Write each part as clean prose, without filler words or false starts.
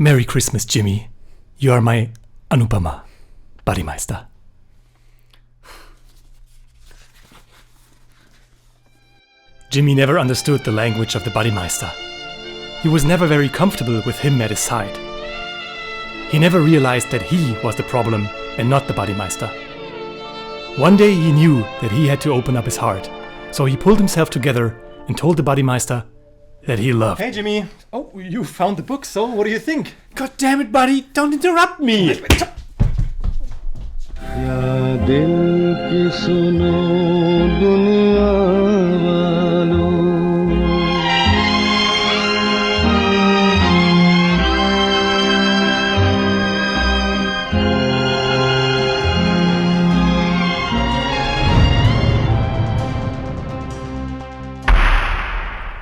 Merry Christmas, Jimmy. You are my Anupama, Bodymeister. Jimmy never understood the language of the Bodymeister. He was never very comfortable with him at his side. He never realized that he was the problem and not the Bodymeister. One day he knew that he had to open up his heart, so he pulled himself together and told the Bodymeister that he loved. Hey Jimmy, you found the book, so what do you think? God damn it, buddy, don't interrupt me! या दिल की सुनो दुनिया वालों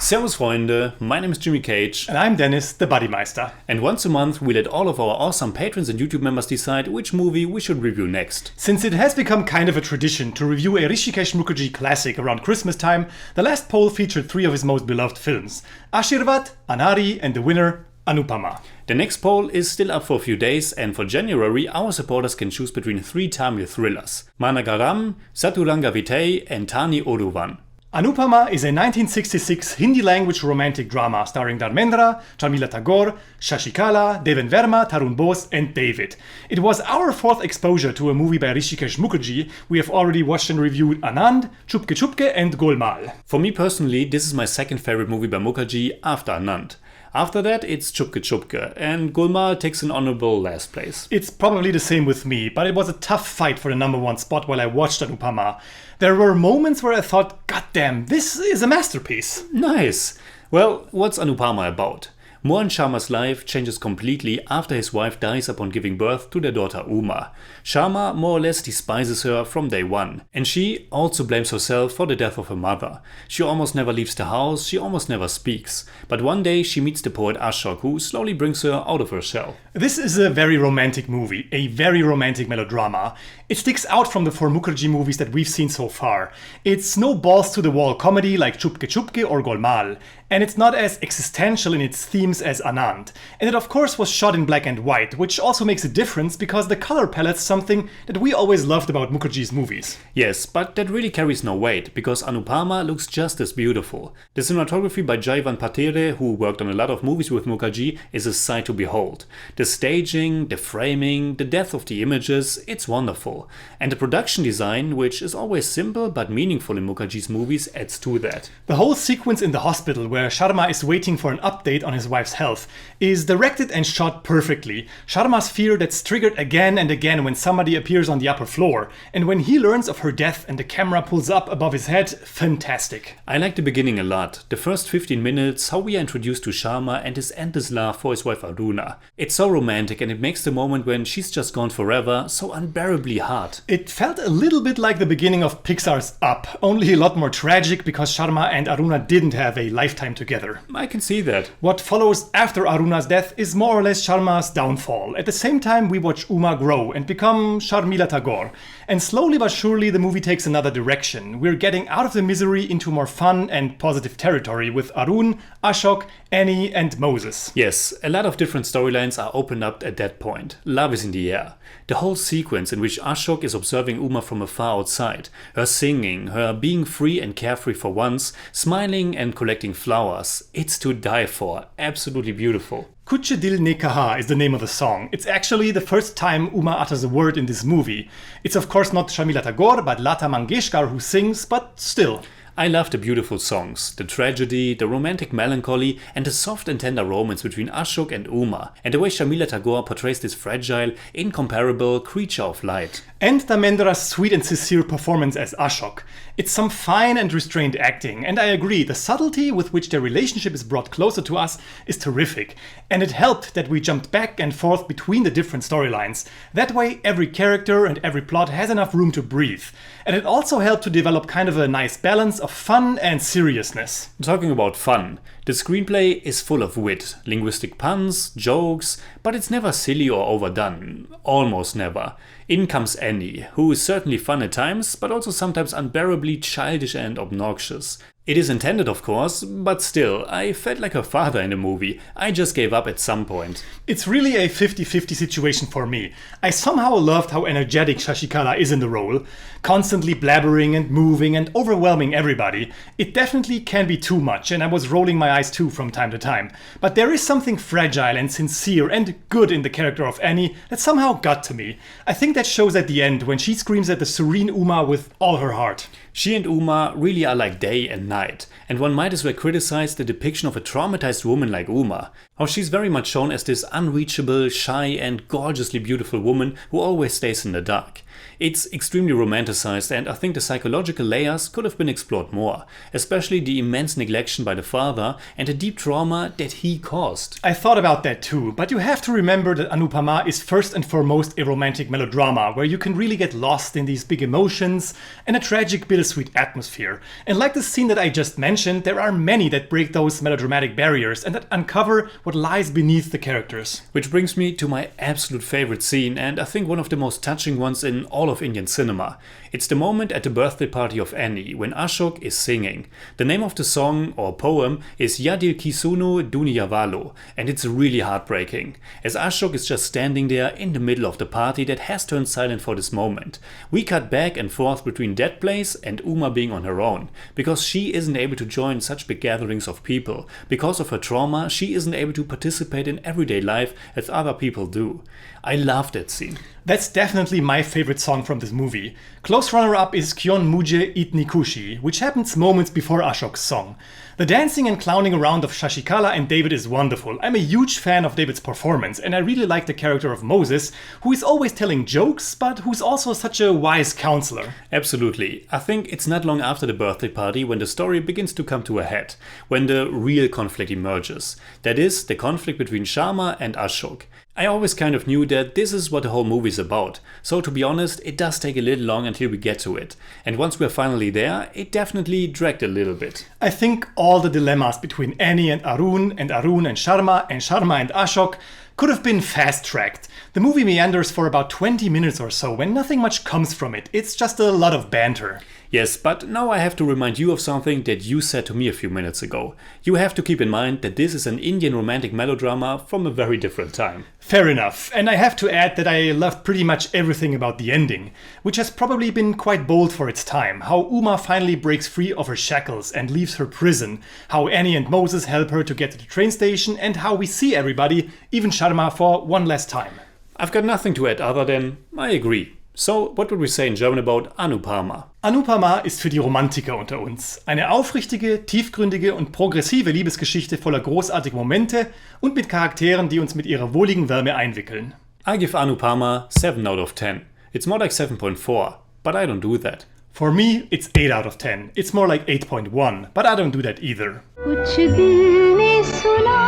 Servus Freunde, my name is Jimmy Cage. And I'm Dennis, the Bodymeister. And once a month we let all of our awesome patrons and YouTube members decide which movie we should review next. Since it has become kind of a tradition to review a Hrishikesh Mukherjee classic around Christmas time, the last poll featured 3 of his most beloved films: Aashirvaad, Anari, and the winner, Anupama. The next poll is still up for a few days, and for January our supporters can choose between 3 Tamil thrillers: Managaram, Saturanga Vittai and Thani Oruvan. Anupama is a 1966 Hindi-language romantic drama starring Dharmendra, Sharmila Tagore, Shashikala, Deven Verma, Tarun Bose, and David. It was our 4th exposure to a movie by Hrishikesh Mukherjee. We have already watched and reviewed Anand, Chupke Chupke, and Golmaal. For me personally, this is my second favorite movie by Mukherjee after Anand. After that, it's Chupke Chupke, and Golmaal takes an honorable last place. It's probably the same with me, but it was a tough fight for the number 1 spot while I watched Anupama. There were moments where I thought, God damn, this is a masterpiece. Nice! Well, what's Anupama about? Mohan Sharma's life changes completely after his wife dies upon giving birth to their daughter Uma. Sharma more or less despises her from day one, and she also blames herself for the death of her mother. She almost never leaves the house, she almost never speaks. But one day she meets the poet Ashok, who slowly brings her out of her shell. This is a very romantic movie, a very romantic melodrama. It sticks out from the 4 Mukherjee movies that we've seen so far. It's no balls-to-the-wall comedy like Chupke Chupke or Golmaal, and it's not as existential in its themes as Anand. And it of course was shot in black and white, which also makes a difference because the color palette's something that we always loved about Mukherjee's movies. Yes, but that really carries no weight, because Anupama looks just as beautiful. The cinematography by Jaivan Patere, who worked on a lot of movies with Mukherjee, is a sight to behold. The staging, the framing, the depth of the images, it's wonderful. And the production design, which is always simple but meaningful in Mukherjee's movies, adds to that. The whole sequence in the hospital where Sharma is waiting for an update on his wife's health is directed and shot perfectly. Sharma's fear that's triggered again and again when somebody appears on the upper floor, and when he learns of her death and the camera pulls up above his head, fantastic. I like the beginning a lot. The first 15 minutes, how we are introduced to Sharma and his endless love for his wife Aruna. It's so romantic, and it makes the moment when she's just gone forever so unbearably hard. It felt a little bit like the beginning of Pixar's Up, only a lot more tragic because Sharma and Aruna didn't have a lifetime together. I can see that. What follows after Aruna's death is more or less Sharma's downfall. At the same time, we watch Uma grow and become Sharmila Tagore. And slowly but surely the movie takes another direction. We're getting out of the misery into more fun and positive territory with Arun, Ashok, Annie and Moses. Yes, a lot of different storylines are opened up at that point. Love is in the air. The whole sequence in which Ashok is observing Uma from afar outside, her singing, her being free and carefree for once, smiling and collecting flowers, it's to die for. Absolutely beautiful. Kuch Dil Ne Kaha is the name of the song. It's actually the first time Uma utters a word in this movie. It's of course not Sharmila Tagore but Lata Mangeshkar who sings, but still. I love the beautiful songs, the tragedy, the romantic melancholy, and the soft and tender romance between Ashok and Uma, and the way Sharmila Tagore portrays this fragile, incomparable creature of light. And Dharmendra's sweet and sincere performance as Ashok. It's some fine and restrained acting, and I agree, the subtlety with which their relationship is brought closer to us is terrific. And it helped that we jumped back and forth between the different storylines. That way every character and every plot has enough room to breathe. And it also helped to develop kind of a nice balance of fun and seriousness. Talking about fun, the screenplay is full of wit, linguistic puns, jokes, but it's never silly or overdone. Almost never. In comes Annie, who is certainly fun at times, but also sometimes unbearably childish and obnoxious. It is intended, of course, but still, I felt like her father in the movie. I just gave up at some point. It's really a 50-50 situation for me. I somehow loved how energetic Shashikala is in the role, constantly blabbering and moving and overwhelming everybody. It definitely can be too much, and I was rolling my eyes too from time to time. But there is something fragile and sincere and good in the character of Annie that somehow got to me. I think that shows at the end when she screams at the serene Uma with all her heart. She and Uma really are like day and night, and one might as well criticize the depiction of a traumatized woman like Uma. How she's very much shown as this unreachable, shy and gorgeously beautiful woman who always stays in the dark. It's extremely romanticized, and I think the psychological layers could have been explored more, especially the immense neglection by the father and the deep trauma that he caused. I thought about that too, but you have to remember that Anupama is first and foremost a romantic melodrama where you can really get lost in these big emotions and a tragic bittersweet atmosphere. And like the scene that I just mentioned, there are many that break those melodramatic barriers and that uncover what lies beneath the characters. Which brings me to my absolute favorite scene, and I think one of the most touching ones in all of Indian cinema. It's the moment at the birthday party of Annie when Ashok is singing. The name of the song or poem is Ya Dil Ki Suno Duniya Walo, and it's really heartbreaking, as Ashok is just standing there in the middle of the party that has turned silent for this moment. We cut back and forth between that place and Uma being on her own, because she isn't able to join such big gatherings of people. Because of her trauma, she isn't able to participate in everyday life as other people do. I love that scene. That's definitely my favorite song from this movie. Close runner-up is Kyon Mujhe Itni Kushi, which happens moments before Ashok's song. The dancing and clowning around of Shashikala and David is wonderful. I'm a huge fan of David's performance, and I really like the character of Moses, who is always telling jokes, but who's also such a wise counselor. Absolutely. I think it's not long after the birthday party when the story begins to come to a head, when the real conflict emerges. That is, the conflict between Sharma and Ashok. I always kind of knew that this is what the whole movie is about, so to be honest, it does take a little long until we get to it. And once we're finally there, it definitely dragged a little bit. I think all the dilemmas between Annie and Arun and Sharma and Ashok could have been fast-tracked. The movie meanders for about 20 minutes or so when nothing much comes from it. It's just a lot of banter. Yes, but now I have to remind you of something that you said to me a few minutes ago. You have to keep in mind that this is an Indian romantic melodrama from a very different time. Fair enough, and I have to add that I loved pretty much everything about the ending, which has probably been quite bold for its time. How Uma finally breaks free of her shackles and leaves her prison, how Annie and Moses help her to get to the train station, and how we see everybody, even Sharma, for one last time. I've got nothing to add other than I agree. So, what would we say in German about Anupama? Anupama ist für die Romantiker unter uns. Eine aufrichtige, tiefgründige und progressive Liebesgeschichte voller großartiger Momente und mit Charakteren, die uns mit ihrer wohligen Wärme einwickeln. I give Anupama 7 out of 10. It's more like 7.4, but I don't do that. For me, it's 8 out of 10. It's more like 8.1, but I don't do that either. कुछ दिल ने सुना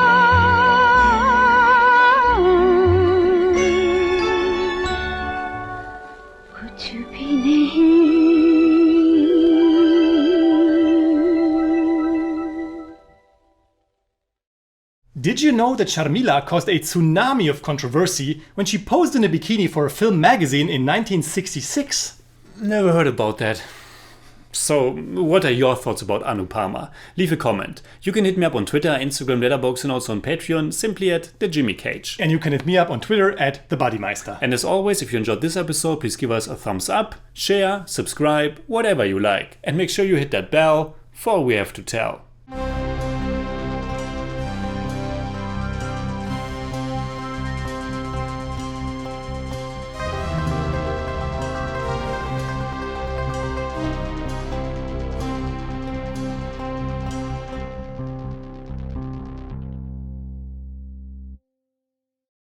कुछ भी नहीं Did you know that Sharmila caused a tsunami of controversy when she posed in a bikini for a film magazine in 1966? Never heard about that. So, what are your thoughts about Anupama? Leave a comment. You can hit me up on Twitter, Instagram, Letterboxd and also on Patreon, simply at the Jimmy Cage. And you can hit me up on Twitter at the Bodymeister. And as always, if you enjoyed this episode, please give us a thumbs up, share, subscribe, whatever you like. And make sure you hit that bell for all we have to tell.